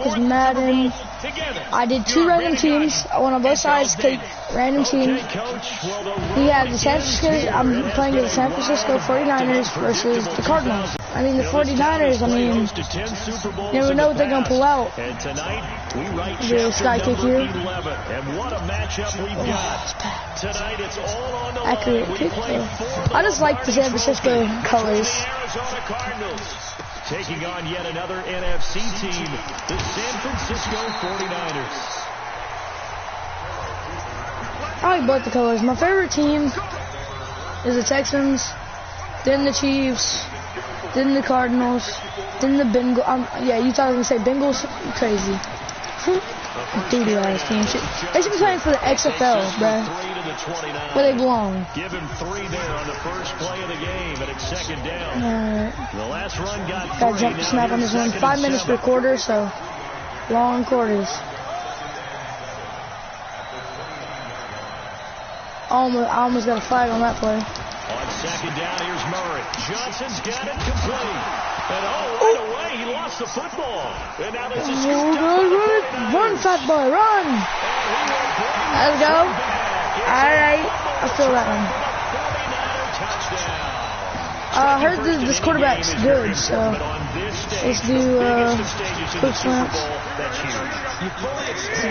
Because Madden, I did 2 random teams. I went on both sides, take random team. We had the San Francisco, I'm playing the San Francisco 49ers versus the Cardinals. I mean, the 49ers, I mean, you never know what they're going to pull out. The sky kick here. Accurate kick, though. I just like the San Francisco colors. Taking on yet another NFC team, the San Francisco 49ers. I like both the colors. My favorite team is the Texans, then the Chiefs, then the Cardinals, then the Bengals. Yeah, you thought I was going to say Bengals? You crazy. Duty ass team. They should be playing for the XFL, bruh. Where they belong. Give him 3 there on the first play of the game, and it's second down. The last run got jump to snap on this one. 5 minutes per quarter, so long quarters. I almost got a flag on that play. On second down, here's Murray. Johnson's got it complete. And right away, he lost the football. And now there's a run, fat boy, run! Let's go. Alright, I feel that one. I heard this quarterback's good, so let's do quick slants.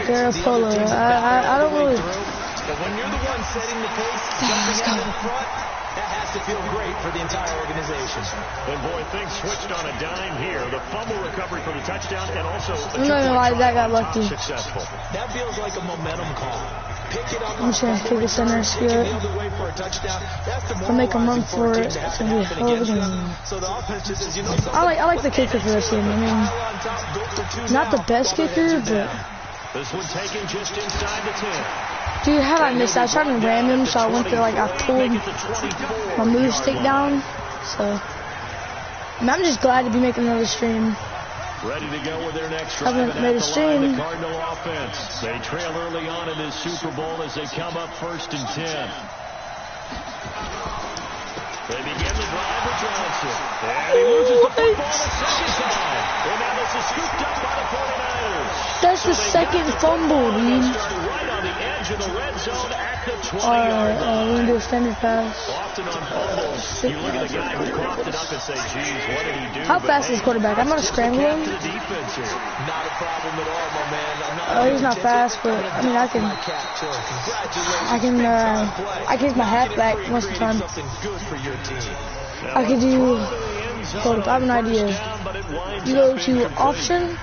Garapolo. I don't really. But when you're the one setting the pace, Let's go. that has to feel great for the entire organization. And boy, things switched on a dime here. The fumble recovery for the touchdown, and also I'm not gonna lie, that got lucky. Successful. That feels like a momentum call. Pick it up. I'm just gonna take the center, skew it. I'll make him run for it. It's gonna be a hell of a game. So the offense just says, you know, I like the kicker for this game. I mean, not the best kicker, but this one taken just inside the 10. dude, how did I miss that? I was trying to ram him, so I went to I pulled my move stick down. So, and I'm just glad to be making another stream. Ready to go with their next I haven't made a stream. The Cardinal offense. They trail early on in this Super Bowl as they come up 1st and 10. They begin the drive with Johnson. And he loses the football a second time. And now this is scooped up by the 49ers. That's the second fumble, dude. Right on the edge of the red zone at the 20-yard Alright, line. we're gonna do a standard pass. Often on fumbles, you look at the guy who coughed it up and say, geez, what did he do? How fast is this quarterback? I'm gonna scramble him. not a problem at all, my man. He's not fast, but I mean, I can use my halfback most of the time. I could do. Hold up, I have an idea. You go to option.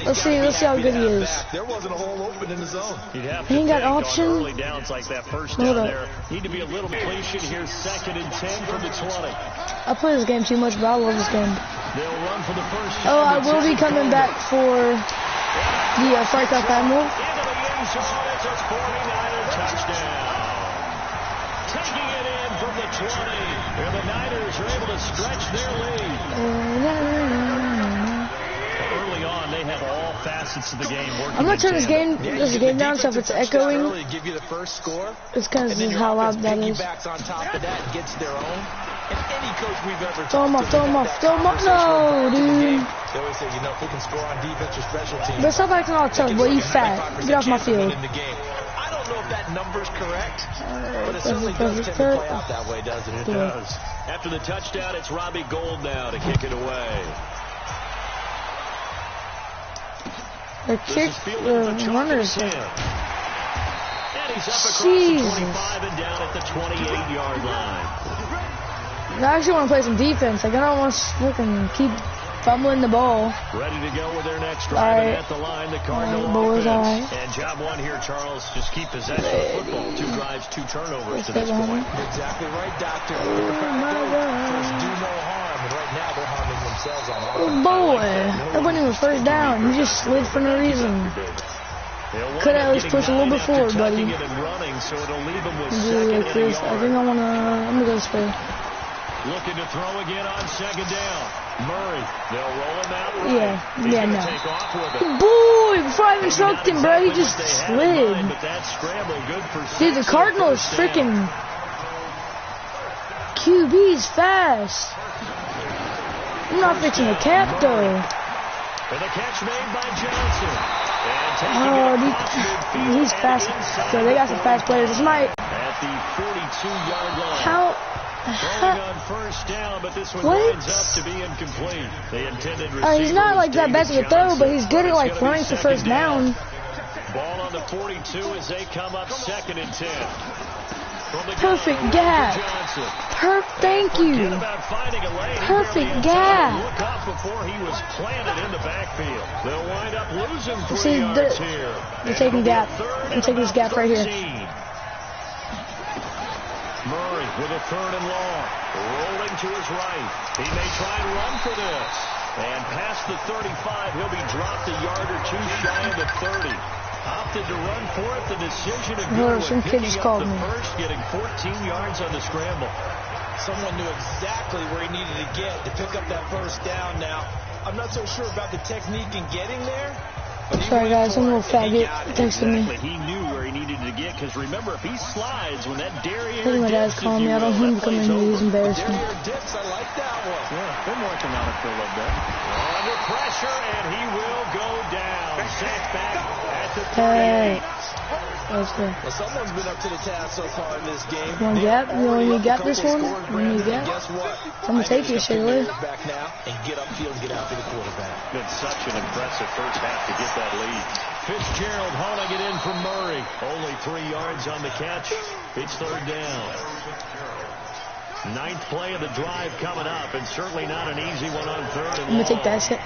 Let's see how good he is. There wasn't a hole open in the zone. He ain't got option. Hold up. Need to be a little patient here. 2nd and 10 from the 20. I play this game too much, but I love this game. They'll run for the first time. Oh, I will be coming back for the Fry Cup Admiral. Into the end zone. It's a 49er touchdown. Taking it in from the 20. And the Niners are able to stretch their lead. Early on, they have all facets of the game working. I'm gonna turn this game down, so if it's echoing, Give you the first score. it's because of how loud that is. On top of that, gets their own. And any coach we've ever Throw him off. No, dude. They always say, you know, if we can score on defense or special teams. But stop acting all tough, boy. You fat. Get off my field. I don't know if that number's correct, but it certainly does tend to play out that way, doesn't it? It does. After the touchdown, it's Robbie Gould now to kick it away. The kick, runners. And he's up across the 25 and down at the 28-yard line. I actually want to play some defense. Like, I don't want to fucking keep fumbling the ball. Ready to go with their next drive at the line, the Cardinal offense. And job one here, Charles, just keep possession of the football. 2 drives, 2 turnovers to this point. Exactly right, Doctor. Just do no harm. And right now, they're harming themselves on offense. Oh, boy. That wasn't even first down. You just slid for no reason. Could at least push a little bit forward, buddy. So it'll leave him with Like this. I think I'm gonna go this way. Looking to throw again on 2nd down. Murray, they'll roll him out. Yeah, no. Boy, before I even choked him, bro, he just slid. Dude, the Cardinals freaking QB's fast. I'm not fixing the cap though. And the catch made by Johnson. Oh, he's fast. So they got some fast players. This might. At the 42-yard line. How? Throwing on first down, but this one winds up to be incomplete. The intended he's not like that best of a throw, but he's good at like running for first down. Ball on the 42 as they come up 2nd and 10. Perfect gap. Thank you. Perfect gap. Look up before he was planted in the backfield. They'll wind up losing 3 yards here. They're taking gap. I'm taking this gap right here. Murray with a 3rd and long. Rolling to his right. He may try and run for this. And past the 35, he'll be dropped a yard or 2 shy of the 30. Opted to run for it. The decision of picking up the first, getting 14 yards on the scramble. Someone knew exactly where he needed to get to pick up that first down now. I'm not so sure about the technique in getting there. Sorry guys, I'm a little faggot texting me. He knew where he needed to get, because remember, if he slides when that Derriere I think my dad's calling me. I don't want him to come in here. He's embarrassing me. Dips, I like that one. Yeah, been working on it for a little bit. Under pressure, and he will go down. Sacked back at the 38. Well, someone's been up to the task so far in this game. One gap. You only got this one. One gap. I'm gonna take this shit away. Back now and get upfield, get after the quarterback. Been such an impressive first half to get that lead. Fitzgerald hauling it in from Murray. Only 3 yards on the catch. It's 3rd down. 9th play of the drive coming up, and certainly not an easy one on 3rd and long. I'm gonna take that shit.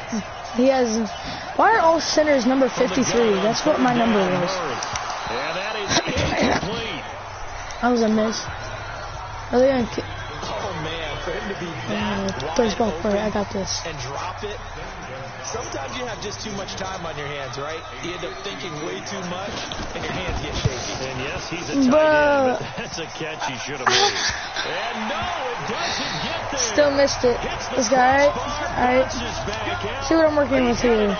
He has. Why are all centers number 53? That's what my number was. And that is incomplete. That was a miss. Are they gonna Oh man, for him to be that baseball player, I got this. And drop it. Sometimes you have just too much time on your hands, right? You end up thinking way too much, and your hands get shaky. And yes, he's a tight end, but that's a catch he should have made. And no, it doesn't get there. Still missed it. This guy, alright. See what I'm working with here.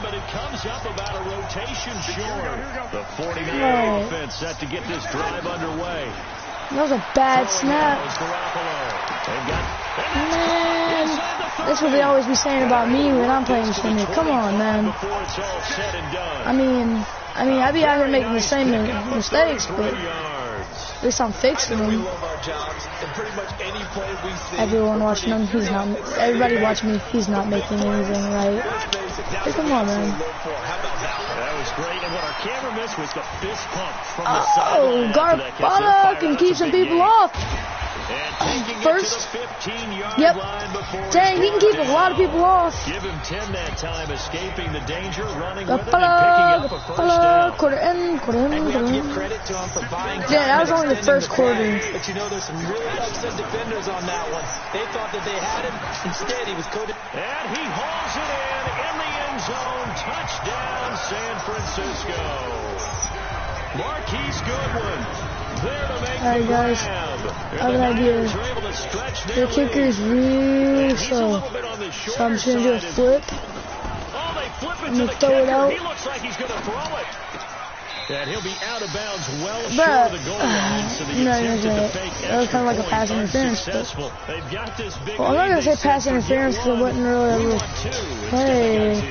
But it comes up about a rotation short. The 49 offense set to get this drive underway. That was a bad snap. Man, that's what they always be saying about me when I'm playing Swimming. Come on, man. I mean, I be out here making the same mistakes, but at least I'm fixing them. Everyone watching him, he's not. Everybody watching me, he's not making anything right. Hey, come on, man. That was great, and what our camera missed was the fist pump from the sideline. Garbala can keep some people off. First, yep. Dang, he can keep a lot of people off. Give him 10 that time, escaping the danger, running with it, and picking up a first down. Quarter in. Yeah, that was only the first quarter. But you know, there's some really upset defenders on that one. They thought that they had him. Instead, he was coded. And he hauls it in the end zone. Touchdown, San Francisco. Marquise Goodwin. Alright guys, I have an idea. The kicker is really slow, so I'm just going to do a flip. I'm going to throw it out. And he'll be out of bounds well short of the goal line. So that was kind of like a pass interference. But, well, I'm not going to say pass interference because it wasn't really a play.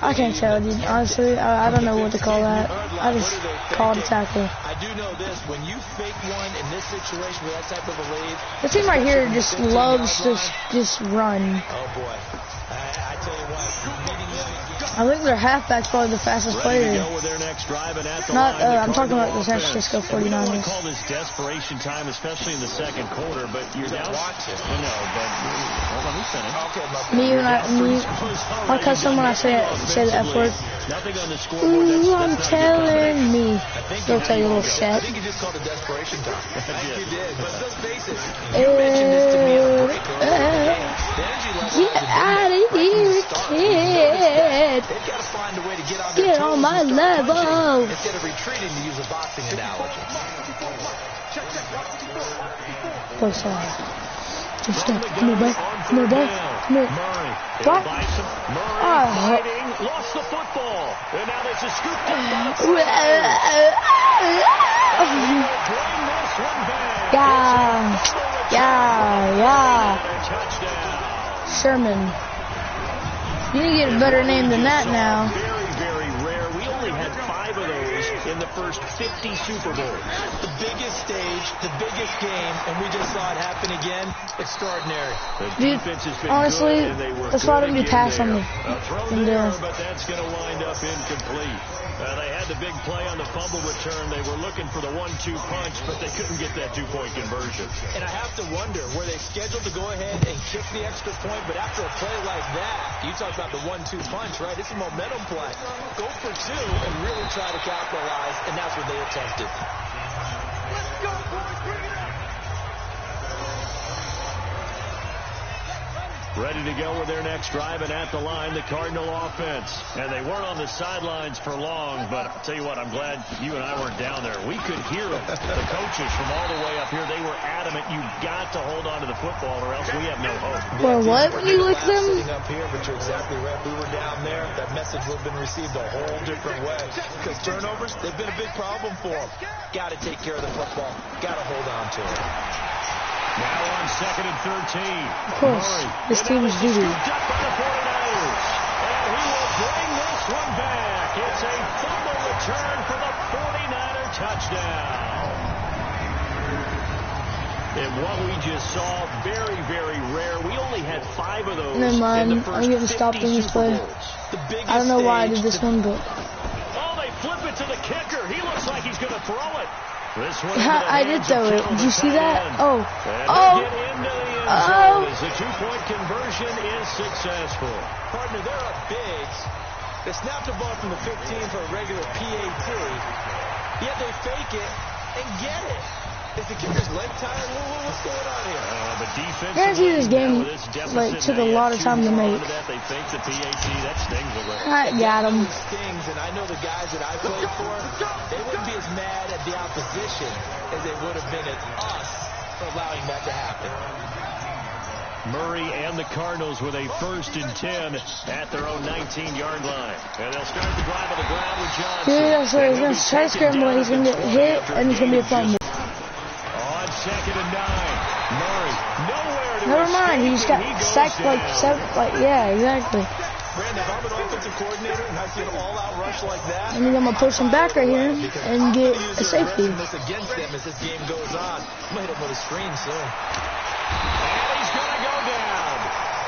I can't tell, dude. Honestly, I don't know what to call that. I just called a tackle. I do know this: when you fake one in this situation with that type of a lead, the team right here just loves to just run. Oh boy! I tell you what, I think their halfback's probably the fastest player. Not, I'm talking about the San Francisco 49ers. Call this desperation time, especially in the second quarter, but you're down. I'll cut someone I say the F word. Ooh, I'm telling me. They'll tell you a little shit. I think you just called it desperation time. I think you did. But those bases, you mentioned this to me on the break earlier. Get out of here, kid. They've got to find a way to get on their Get on my level. Instead of retreating, to use a boxing analogy. Go side. Just stop. Come here, boy. Come here, boy. Come here. What? Lost the football. And now there's a scoop. Yeah. Sherman. You need to get a better name than that now. Very, very rare. We only had 5 of those in the first 50 Super Bowls. The biggest stage, the biggest game, and we just saw it happen again. Extraordinary. The Dude, defense has been honestly, good, and they were that's why I don't do good pass again on me. there. A throw there, but that's going to wind up incomplete. They had the big play on the fumble return. They were looking for the 1-2 punch, but they couldn't get that 2-point conversion. And I have to wonder, were they scheduled to go ahead and kick the extra point? But after a play like that, you talk about the 1-2 punch, right? It's a momentum play. Go for 2 and really try to capitalize, and that's what they attempted. Let's go, boys. Bring it up. Ready to go with their next drive, and at the line, the Cardinal offense. And they weren't on the sidelines for long, but I'll tell you what, I'm glad you and I weren't down there. We could hear them. The coaches from all the way up here, they were adamant, you've got to hold on to the football or else we have no hope. Well, what? When you lick them? Sitting up here, but you're exactly right. We were down there. That message would have been received a whole different way. Because turnovers, they've been a big problem for them. Got to take care of the football. Got to hold on to it. Now on 2nd and 13. Of course, this team is doo-doo. And he will bring this one back. It's a fumble return for the 49er touchdown. And what we just saw, very, very rare. We only had 5 of those. Never mind, in the first I'm getting stopped in this Super play. Bowls. I don't know why I did this one, but... Oh, they flip it to the kicker. He looks like he's going to throw it. I did throw it. Did you see that? Oh. Oh. As the 2-point conversion is successful. Partner, they're up bigs. They snapped the ball from the 15 for a regular PAT. Yet they fake it and get it. Is the kicker's leg tired? What's going on here? But defense. Guarantee this game took a lot of time to make. They fake the PAT. That stings a little. I got him. Stings, and I know the guys that I played for, they wouldn't be as mad at the opposition as they would have been at us for allowing that to happen. Murray and the Cardinals with a 1st and 10 at their own 19-yard line. And they'll start the drive on the ground with Johnson. Yeah, so he's going to try to scramble, he's going to get hit, and it's going to be a fumble. On 2nd and 9, Murray nowhere to Never mind, he just got He sacked like 7, yeah, exactly. Brandon, if I'm an offensive coordinator and I see an all-out rush like that, And then I'm going to push him back right here and get a safety. this against them as this game goes on. I'm going to hit him with a screen soon. And he's going to go down.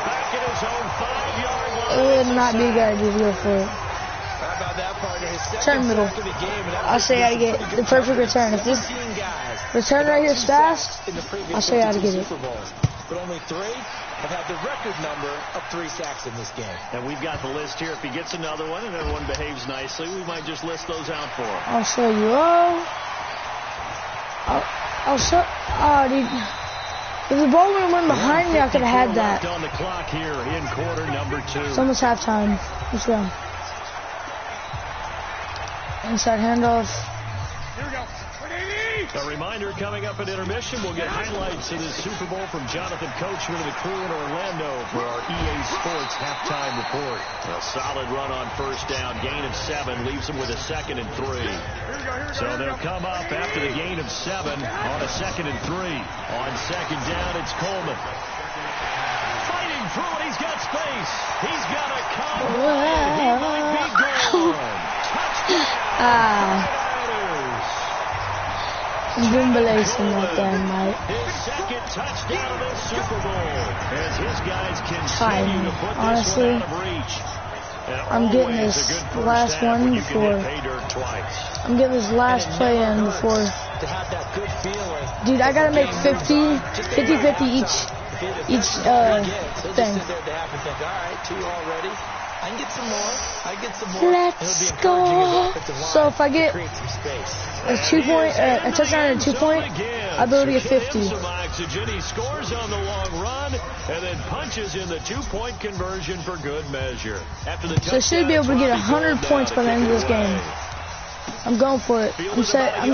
Back at his own 5-yard line. It would not be a good idea to go for it. How about that, partner? His second Turn middle. sack of the game, and I'll show you how to get the perfect return. If this return right here is fast, I'll show you how to get it. But only 3 have had the record number of 3 sacks in this game. And we've got the list here. If he gets another one and everyone behaves nicely, we might just list those out for him. I'll show you. I'll show. Oh, dude. If the ball would have went behind me, I could have had that. On the clock here in quarter number 2. It's almost halftime. Let's go. Inside handoff. Here we go. A reminder, coming up at intermission, we'll get highlights of this Super Bowl from Jonathan Coachman and the crew in Orlando for our EA Sports halftime report. A solid run on 1st down, gain of 7, leaves them with a 2nd and 3. So they'll come up after the gain of 7 on a 2nd and 3. On 2nd down, it's Coleman. Fighting through it, he's got space. He's got a convoy. He might be gone. Touchdown. Jumbalating right there, mate. His 2nd touchdown of the Super Bowl as his guys continue to put Honestly, this one out of reach. I'm getting this last one before. I'm getting this last play in before. Dude, I gotta make 50-50 each thing. I can get some more. Let's go. So if I get a 2-point, a touchdown and a 2-point, I'll be able to get 50. He scores on the long run and then punches in the 2-point conversion for good measure. So I should be able to get 100 points by the end of this game. I'm going for it. I'm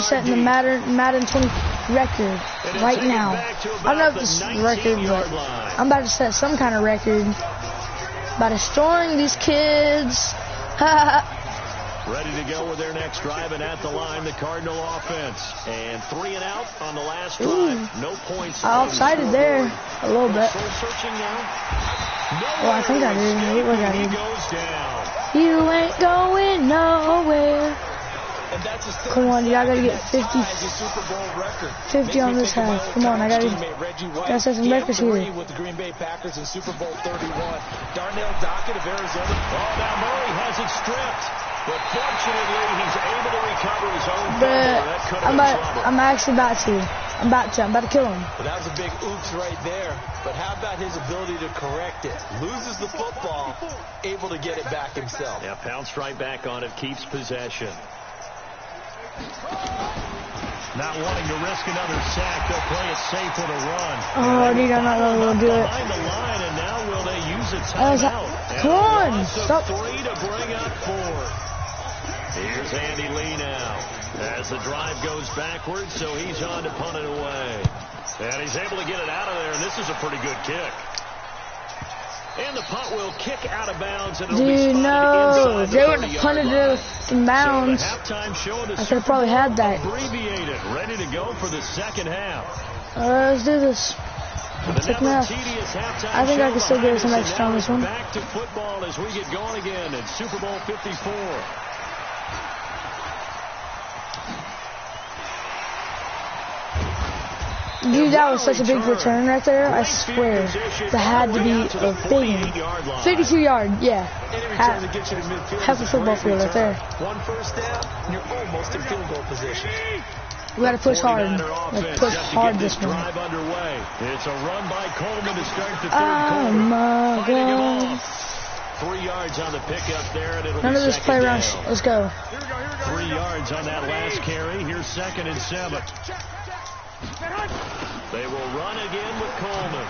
setting the Madden 20 record right now. I don't know if this is the record, but I'm about to set some kind of record by destroying these kids. Ready to go with their next drive, and at the line, the Cardinal offense. And 3 and out on the last drive. No points. I offsided there a little bit. Searching now. Oh, I think I did. It looked like I did. Goes down. You ain't going nowhere. Come on, y'all gotta get 50 on this half. Come on, I gotta set some records here. With the Green Bay Packers in Super Bowl 31. Darnell Dockett of Arizona. Oh, now Murray has it stripped. But fortunately, he's able to recover his own fumble. That could have been trouble. I'm actually about to. I'm about to kill him. Well, that was a big oops right there. But how about his ability to correct it? Loses the football, able to get it back himself. Yeah, pounced right back on it, keeps possession. Not wanting to risk another sack, they'll play it safe with a run. Oh, dude, I'm not going to do it. Behind the line, and now will they use a timeout? Come on, stop. 3 to bring up 4. Here's Andy Lee now. As the drive goes backwards, so he's on to punt it away. And he's able to get it out of there, and this is a pretty good kick. And the punt will kick out of bounds. And Dude, no. They would have punted it in bounds. I could have probably had that. Abbreviated, ready to go for the second half. Let's do this. Second half. I think I can still get some extra on this one. Back to football as we get going again in Super Bowl 54. Dude, that was such a big return right there. I swear. That had to be a big 52-yard, yeah. Half a football field right there. One first down, you're almost in field goal position. We got to push hard. Let's push hard this one. It's a run by Coleman to start the third quarter. Oh my God. 3 yards on the pickup there, and it'll None of this play around. Let's go. 3 yards on that last carry. Here's 2nd and 7. They will run again with Coleman.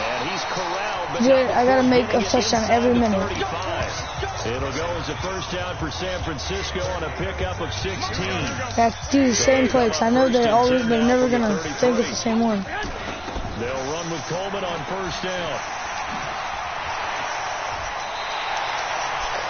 And he's corralled. But dude, I gotta make a touchdown every minute. 35. It'll go as a first down for San Francisco on a pickup of 16. Got to do the same play, because I know they're never gonna think it's the same one. They'll run with Coleman on first down.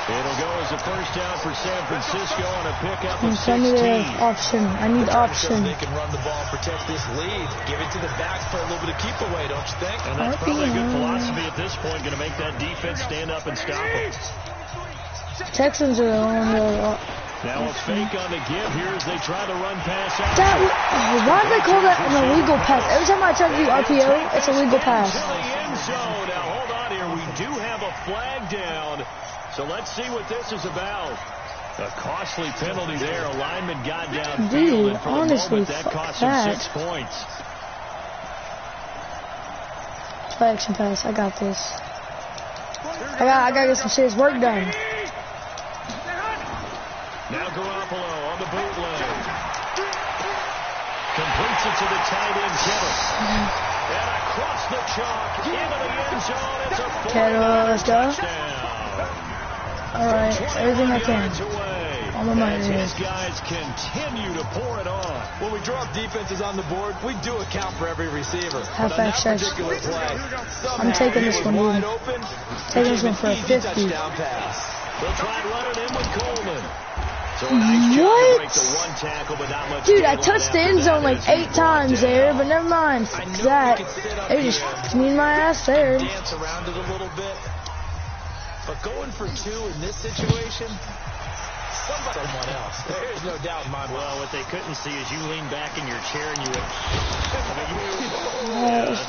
It'll go as a first down for San Francisco on a pickup of 16. Send me the option. I need option. They can run the ball and protect this lead. Give it to the backs, play a little bit of keep away, don't you think? And that's probably a good philosophy at this point, going to make that defense stand up and stop them. Texans are on the... Now a fake on the give here as they try to run pass out. Why do they call that an illegal pass? Every time I try to do RPO, it's a legal pass. To the end zone. Now hold on here. We do have a flag down. So let's see what this is about. A costly penalty there. A lineman got downfield. Dude, and for honestly, the moment, that cost him 6 points. Play action pass. I got this. I gotta get some serious work done. Now Garoppolo on the bootleg. Completes it to the tight end, Kittle. And across the chalk into the end zone. It's a 4-yard touchdown. All right, everything I can. On my mind. His guys continue to pour it on. When we draw defenses on the board, we do account for every receiver. Halfback stretch. I'm taking this one, dude. Taking this one for a 50. They'll try and run it in with Coleman. So a nice job to break the one tackle, but not much. Dude, I touched the end zone like 8 times there, but never mind. That they just cleaned my ass there. Dance around it a little bit. But going for 2 in this situation, someone else. There's no doubt in my mind. Well, what they couldn't see is you lean back in your chair and you went. That's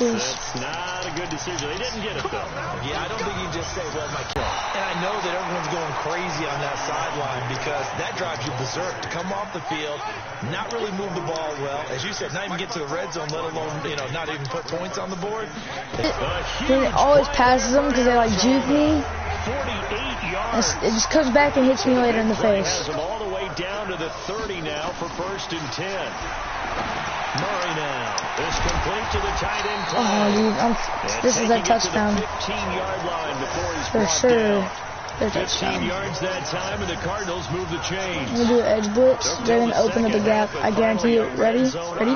not a good decision. They didn't get it, though. Yeah, I don't think you just say, well, my kill. And I know that everyone's going crazy on that sideline because that drives you berserk to come off the field, not really move the ball well. As you said, not even get to the red zone, let alone, not even put points on the board. It always passes them because they, like, juke me. 48 yards. It just comes back and hits me later in the face. Has them all the way down to the 30 now for 1st and 10. Murray now. This complete to the tight end. Oh, dude, this is a touchdown. 15-yard line before he's for sure. 15 yards that time, and the Cardinals move the chains. I'm going to do an edge blitz. They're going to open up the gap. I guarantee it. Ready? Ready?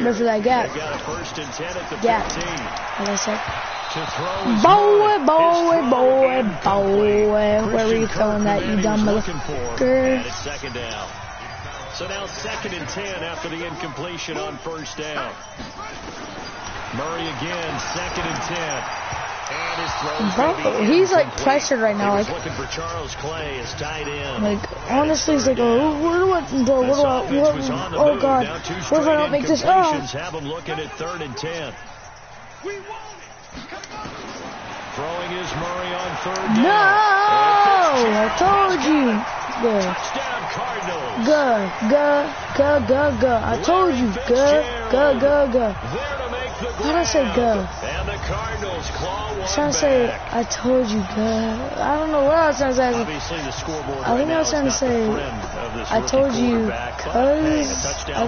Look for that gap. Gap. Like I said. Boy. Where were you throwing that, you dumb motherfucker? Second down. So now 2nd and 10 after the incompletion on 1st down. Murray again, 2nd and 10. And his throws Bro, he's like pressured right now. Like, looking for Charles Clay as tight end. Like, honestly, he's like, oh, what do I, oh God, what if I don't make this? Oh. Have him looking at 3rd and 10. Throwing is Murray on 3rd down. No, I told you. Go. Touchdown Cardinals. Go. I told you. Go. There to make the How did I say go? And the Cardinals claw one I was trying to say, back. I told you, go. I don't know what I was trying to say. Obviously, the scoreboard I think I was trying to say, I told you, cause I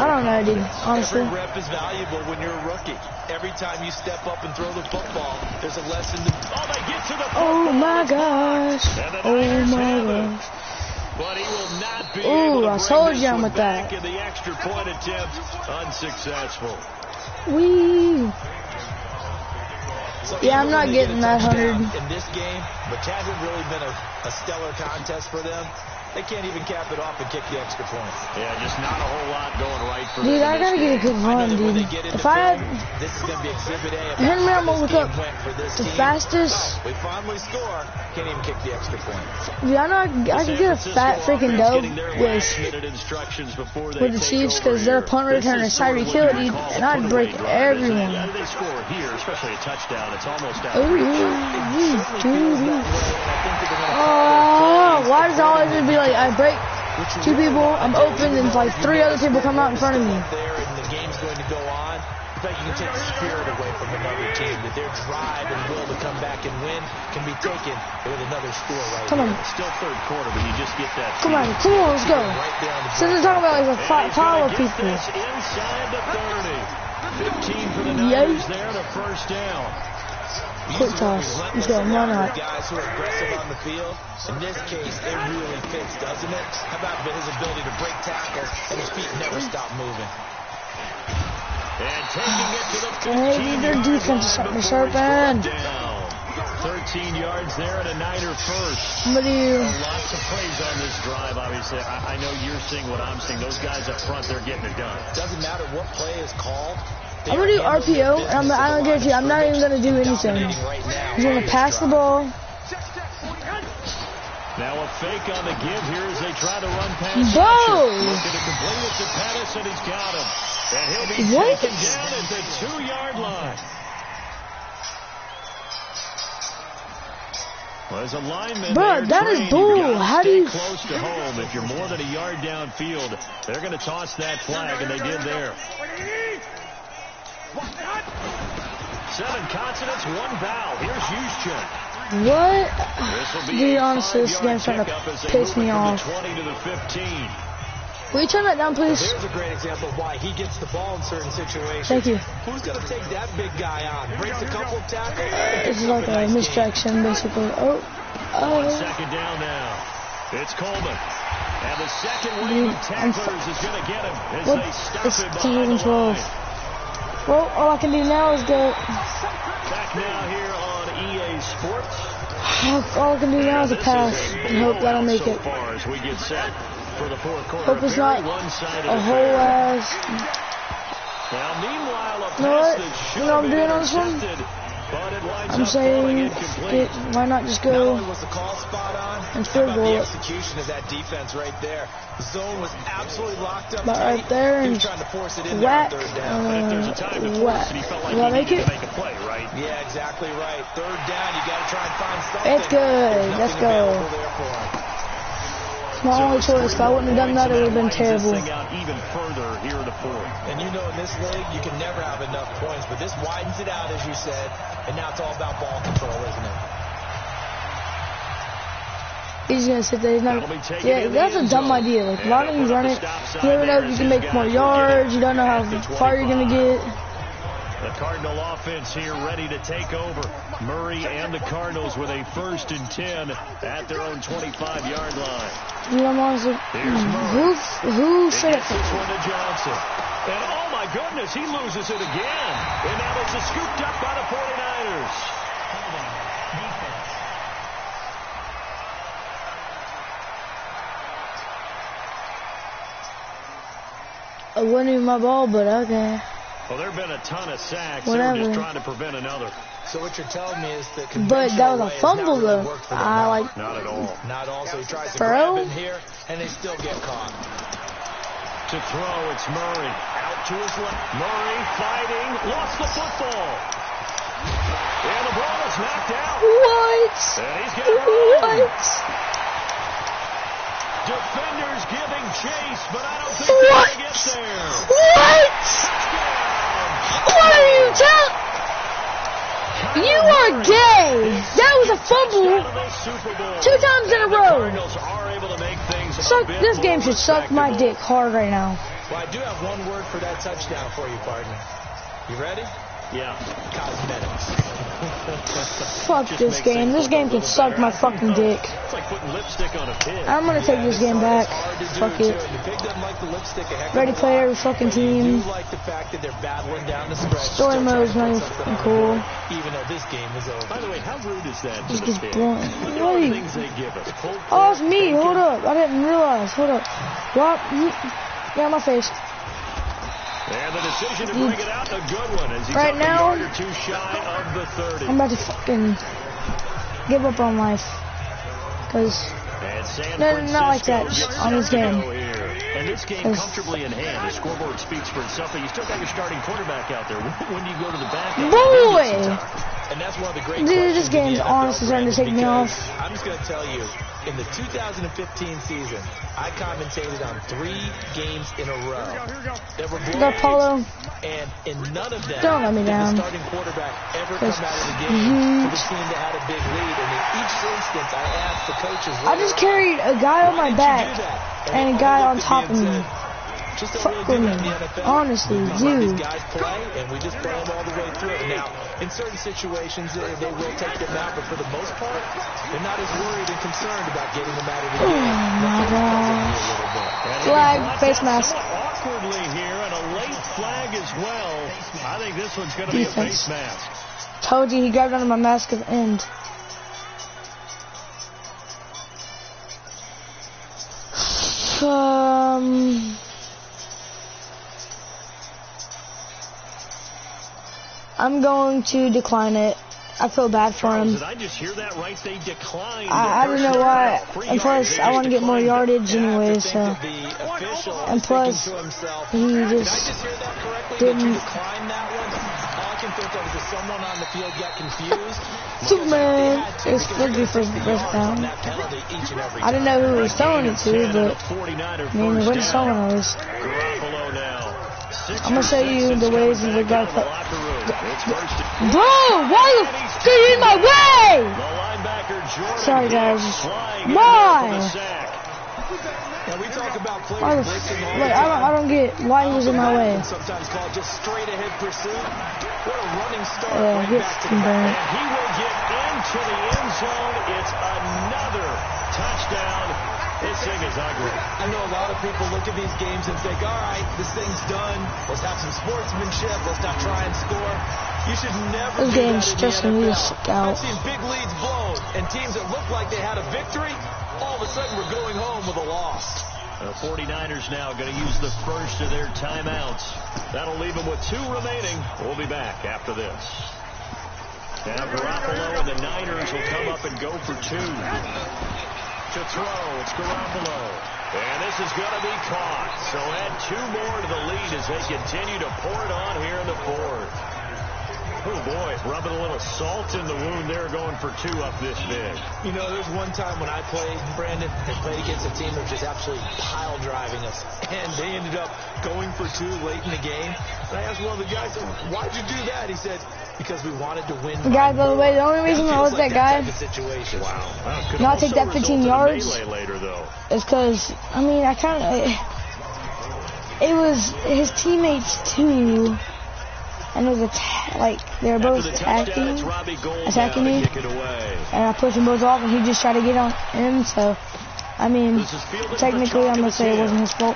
don't know, dude. Honestly. Every rep is valuable when you're a rookie. Every time you step up and throw the football, there's a lesson to... Oh, they get to the Oh my gosh. Oh my gosh. But he will not be Ooh, able I to told bring you this I'm one with that. back, and the extra point attempt unsuccessful. Wee. So Yeah, I'm even not when they getting get a that 100. touchdown in this game, which hasn't really been a stellar contest for them, they can't even cap it off and kick the extra point. Yeah, just not a whole lot going right for Dude, them. I gotta get a good run, dude. If I had This is going to be exhibit A. Henry, I'm gonna look up the fastest. We finally score. Can't even kick the extra point. Dude, I know I can get a fat freaking dub with the Chiefs because their punt returner is Tyreek Hill, dude, and I'd break everyone. They score here, especially a touchdown. It's almost out. Oh, why does it always be like I break 2 people, I'm open, and like 3 other people come out in front of me? There and the game's going to go on. I bet you can take the spirit away from another team, that their drive and will to come back and win can be taken with another score right Come on. here. Still 3rd quarter, but you just get that. Come on, let's go. Right there on the Since we're talking about like a pile of Get people. this inside the 30. 15 for the Yay. Niners there and a 1st down. Quick toss. Let's go. Why not? Guys who are aggressive on the field. In this case, it really fits, doesn't it? How about his ability to break tackles and his feet never stop moving? And taking it to the 15. Maybe their defense is something to sharpen. 13 yards there and a Niner first. What do you? Lots of plays on this drive, obviously. I know you're seeing what I'm seeing. Those guys up front, they're getting it done. Doesn't matter what play is called. I'm gonna do RPO, and I don't guarantee I'm not even gonna do anything. He's gonna pass the ball. Now a fake on the give here as they try to run past. Boom! Looking to complete it to Pettis, and he's got him. And he'll be What? taken down at the 2-yard line. Well, as a lineman, Bro, that is bull. How do you? Close to home. If you're more than a yard downfield, they're going to toss that flag, and they did there. 7 consonants, 1 vowel. Here's Juszczyk. What? Dude, honestly, this game's trying to piss me off. 20 to the 15. Will you turn that down, please? There's a great example of why he gets the ball in certain situations. Thank you. Who's going to take that big guy on? Breaks a couple of tackles. This is like a misdirection, basically. Oh. 2nd down now. It's Coleman. And the second wave of tacklers is going to get him as they stop It's him behind the 10-12. line. Well, all I can do now is go. Back now here on EA Sports. All I can do now is a pass and hope that I make it. So far as we get set for the 4th quarter. Hope it's not one-sided a whole ass. Now, meanwhile, a You know pass what? that should You know what I'm have been doing on this one? intercepted, but it winds I'm up falling saying, incomplete. why not just Not go only was the call spot on, and how field about the goal it? execution of that defense right there? The zone was absolutely locked up. But tight. right there He and was trying to force it in whack, there on 3rd down. But if there's a time to force whack. it, he felt like Will I he make needed it? to make a play, right? Yeah, exactly right. 3rd down, you got to try and find something. It's good. There's Let's nothing go. available there for him. It's my only choice. If I wouldn't have done that, it would have been terrible. This thing out even further here in the 4th. And you know in this league, you can never have enough points, but this widens it out, as you said, and now it's all about ball control, isn't it? He's gonna sit there. He's not. Yeah, that's a dumb idea. Like, why don't you run it? You never know if you can make more yards. You don't know how far you're gonna get. The Cardinal offense here ready to take over. Murray and the Cardinals with a 1st and 10 at their own 25-yard line. You know, I'm honestly, who said it? This one to Johnson. And oh my goodness, he loses it again. And now it's scooped up by the 49ers. It wasn't even my ball, but okay. Well, there have been a ton of sacks. Whatever. They're just trying to prevent another. So what you're telling me is that But that was a fumble, though. Not at all. Not all. So he tries to Bro. grab him here, and they still get caught. To throw, it's Murray. Out to his left. Murray fighting. Lost the football. And the ball is knocked out. What? And he's got it on. What? Defenders giving chase, but I don't think they're going to get there. What? What are you telling? You are gay. That was a fumble 2 times in a row. This game should suck my dick hard right now. Well, I do have one word for that touchdown for you, partner. You ready? Yeah. Cosmetics. Fuck this game. This game can suck my fucking dick. It's like putting lipstick on a pig. I'm gonna take this game back. Fuck it. Ready to play every fucking team. Story mode is not even fucking cool. Even though this game is over. By the way, how rude is that? Just gets blunt. Wait. Things they give us. Oh, it's me. Hold up. I didn't realize. Hold up. What? Yeah, my face. And the decision to bring it out, a good one. As he's Right up now, a yard or two shy of the 30. I'm about to fucking give up on life. Because, no, not like that. On this game. And this game comfortably in hand. The scoreboard speaks for itself. But you still got your starting quarterback out there. When do you go to the back? Boy! And that's one of the great Dude, this game's honestly starting to take me off. I'm just going to tell you, in the 2015 season, I commentated on 3 games in a row. That were Go, Paulo. And in none of them Don't let me down. did the starting quarterback ever come out of the game for the team that had a big lead. And in each instance, I asked the coaches, I just carried a guy on my back and a guy on top of me. Fuck with me. Honestly, dude. Guys play, and we just play them all the way through. Now, in certain situations, they will take them out, but for the most part, they're not as worried and concerned about getting them out of the game. Oh my god. Flag, face mask. Awkwardly here, and a late flag as well. I think this one's going to be a face mask. Told you he grabbed onto my mask at the end. I'm going to decline it. I feel bad for him. Did I just hear that right? They declined. I don't know why. And plus, I want to get more yardage anyway, so. And plus, he just didn't. Superman is flipping for the first down. I didn't know who he was throwing it to, but I mean, it wasn't someone else. I'm gonna show you the ways that we gotta play. Bro, why the f*** are you in my way? Sorry guys. Why? Why the f***? Like, I don't get why he was in my way. Yeah, get f***ing burned. He will get into the end zone. It's another touchdown. This thing is ugly. I know a lot of people look at these games and think, all right, this thing's done. Let's have some sportsmanship. Let's not try and score. You should never this game's stressing me out. I've seen big leads blown, and teams that looked like they had a victory, all of a sudden we're going home with a loss. The 49ers now going to use the first of their timeouts. That'll leave them with 2 remaining. We'll be back after this. Now Garoppolo and the Niners will come up and go for 2. To throw, it's Garoppolo. And this is going to be caught. So add 2 more to the lead as they continue to pour it on here in the 4th. Oh, boy, rubbing a little salt in the wound there, going for 2 up this big. You know, there's one time when I played, Brandon, they played against a team that was just absolutely pile driving us. And they ended up going for 2 late in the game. And I asked one of the guys, why'd you do that? He said, because we wanted to win. Guys, by the way, the only reason I was that guy not take that 15 yards is because, I mean, I kind of, it was his teammates too, and it was like they were both attacking me, and I pushed them both off, and he just tried to get on him. So, I mean, technically, I'm gonna say it wasn't his fault.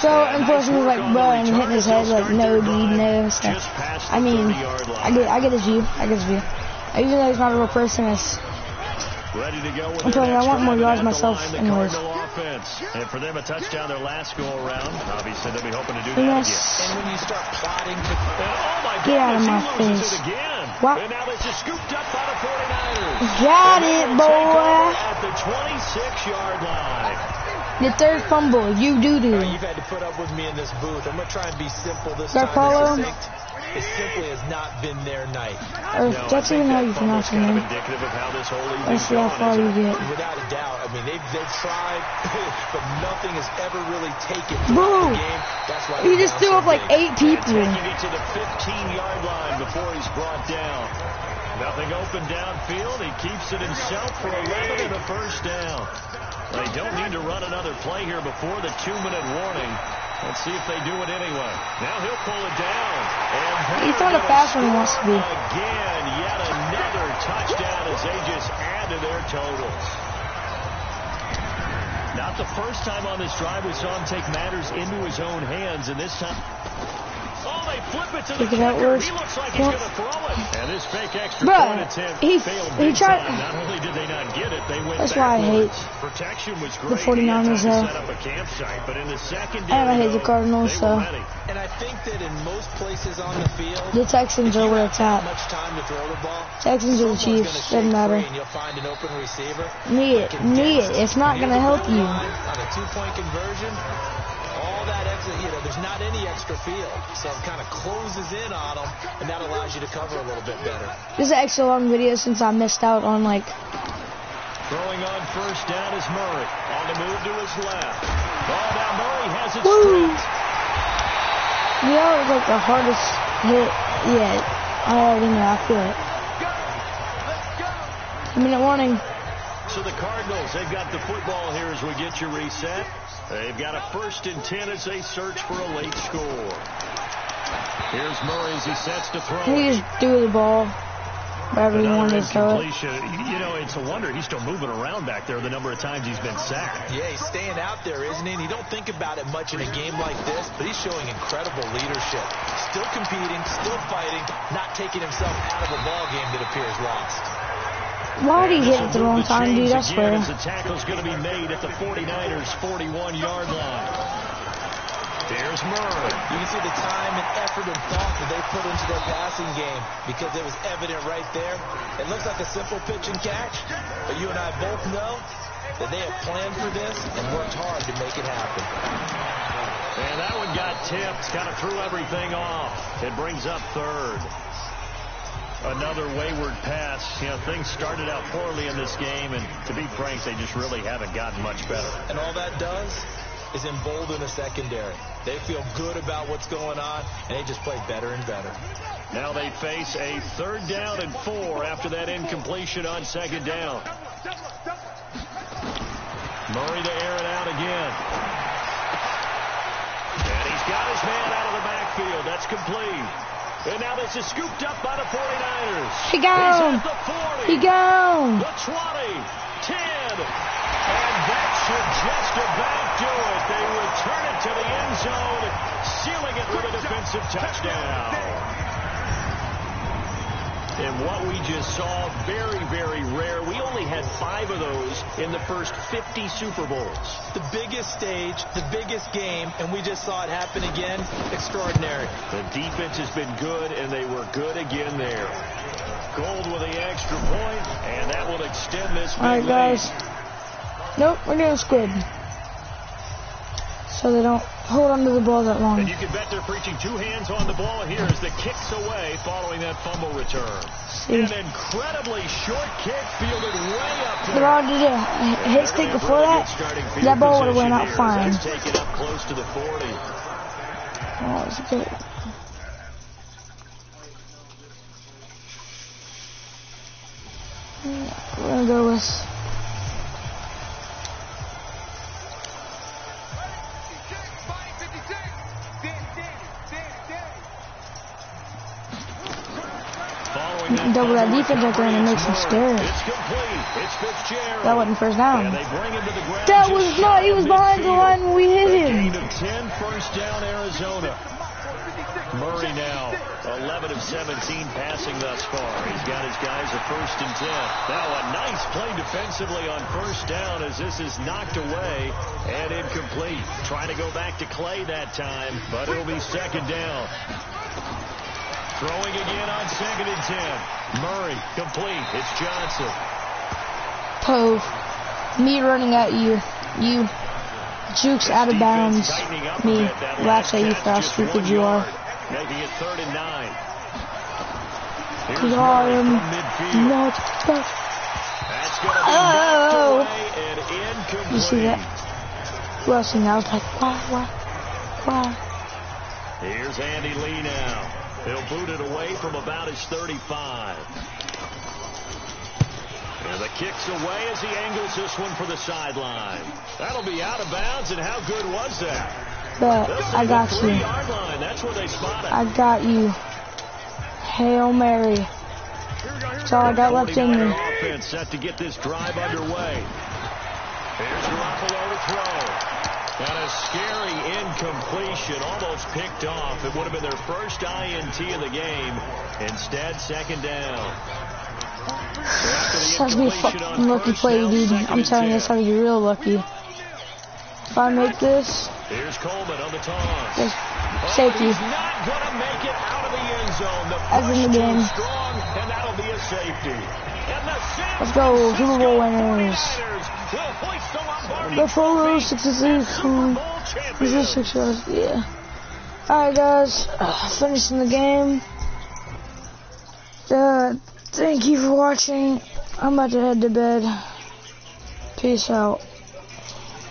So, and plus he was like, bro, and hitting his head like, no, dude, no. So, I mean, I get his view. Even though he's not a real person, I'm telling you, I want more yards myself anyways. defense. And for them, a touchdown their last go-around. Obviously, they'll be hoping to do that again. And when you start plotting to... Oh, my Get out of goodness, my he loses face. it again. What? And now this is scooped up by the 49ers. Got And it, they will take boy. over at the 26-yard line. The third fumble, you do-do. You've had to put up with me in this booth. I'm going to try and be simple this Dark time. Polo? It simply has not been their night. Or that's even how you pronounce your name. Indicative of how this whole Let's see how far you get. Without a doubt. I mean, they've tried, but nothing has ever really taken Boom! the game. That's why He just threw up like 8 people. Taking it to the 15-yard line before he's brought down. Nothing open downfield. He keeps it himself for 11 and a first down. They don't need to run another play here before the 2-minute warning. Let's see if they do it anyway. Now he'll pull it down. And He's throwing a fast when he wants to be. Again, yet another touchdown as they just add to their totals. Not the first time on this drive we saw him take matters into his own hands, and this time... Oh, they flip it to the kicker. He looks like he's going to throw it. And this fake extra point attempt failed big time. Not only did they not get it, they went That's why I hate Protection was great. the 49ers, set up a campsite, but in the secondary, and I hate the Cardinals, so. And I think that in most places on the field, The Texans are where it's at. much time to throw the ball. Texans or the Chiefs, doesn't matter. And you'll find an open receiver. Need it. It's not going to help you. On a 2-point conversion, all that extra, there's not any extra field. So it kind of closes in on them, and that allows you to cover a little bit better. This is an extra long video since I missed out on like... Throwing on first down is Murray. On the move to his left. Oh, now Murray has it Woo! stripped. You know, it was like the hardest hit yet. I already know, I feel it. 2-minute warning. So the Cardinals, they've got the football here as we get you reset. They've got a 1st and 10 as they search for a late score. Here's Murray as he sets to throw. He just threw the ball wherever he wanted to throw it. It's a wonder he's still moving around back there the number of times he's been sacked. Yeah, he's staying out there, isn't he? And you don't think about it much in a game like this, but he's showing incredible leadership. Still competing, still fighting, not taking himself out of a ball game that appears lost. Why did he hit it the wrong time, dude? I swear. The tackle's going to be made at the 49ers' 41-yard line. There's Murray. You can see the time and effort and thought that they put into their passing game because it was evident right there. It looks like a simple pitch and catch, but you and I both know that they have planned for this and worked hard to make it happen. And that one got tipped, kind of threw everything off. It brings up 3rd. Another wayward pass. Things started out poorly in this game, and to be frank, they just really haven't gotten much better. And all that does is embolden the secondary. They feel good about what's going on, and they just play better and better. Now they face a 3rd down and 4 after that incompletion on 2nd down. Murray to air it out again. And he's got his man out of the backfield. That's complete. And now this is scooped up by the 49ers. He gone. He's at the 40. He gone. The 20. 10. And that should just about do it. They return it to the end zone, sealing it with a defensive touchdown. And what we just saw, very, very rare. We only had 5 of those in the first 50 Super Bowls. The biggest stage, the biggest game, and we just saw it happen again. Extraordinary. The defense has been good, and they were good again there. Gold with the extra point, and that will extend this. All right, guys. Nope, we're doing squid. So they don't hold onto the ball that long. And you can bet they're preaching 2 hands on the ball here as the kick's away following that fumble return. See. An incredibly short kick fielded way up there. But I did a hit stick before that. That ball would have went out fine. That's taken up close to the 40. Oh, that was good. We're going to go with... double that defense right there and it makes him scared. That wasn't first down. That was not. He was behind the line when we hit him. Gain of 10, first down, Arizona. Murray now, 11 of 17 passing thus far. He's got his guys a 1st and 10. Now a nice play defensively on 1st down as this is knocked away and incomplete. Trying to go back to Clay that time, but it'll be 2nd down. Throwing again on 2nd and 10. Murray complete. It's Johnson. Pove. Me running at you. You. Jukes out of bounds. Me. Laughs at you for how stupid you are. Making it 3rd and 9. Got him. Not back. That's going to be knocked away and incomplete. You see that? Rushing. I was like, why? Here's Andy Lee now. He'll boot it away from about his 35. And the kick's away as he angles this one for the sideline. That'll be out of bounds, and how good was that? But I got you. That's where they spot it. I got you. Hail Mary. That's all I got left in me. Offense set to get this drive underway. Here's Garoppolo to throw. And a scary incompletion, almost picked off. It would have been their first INT of the game. Instead, 2nd down. That's me fucking lucky play, dude. I'm telling you, that's how you get real lucky. If I make this, here's Coleman on the toss. Safety. He's not going to make it out of the end zone. The as in the game. Strong, and that'll be a safety. Let's go, Super Bowl winners. Buffalo 66. Yeah. Alright, guys. Finishing the game. Thank you for watching. I'm about to head to bed. Peace out.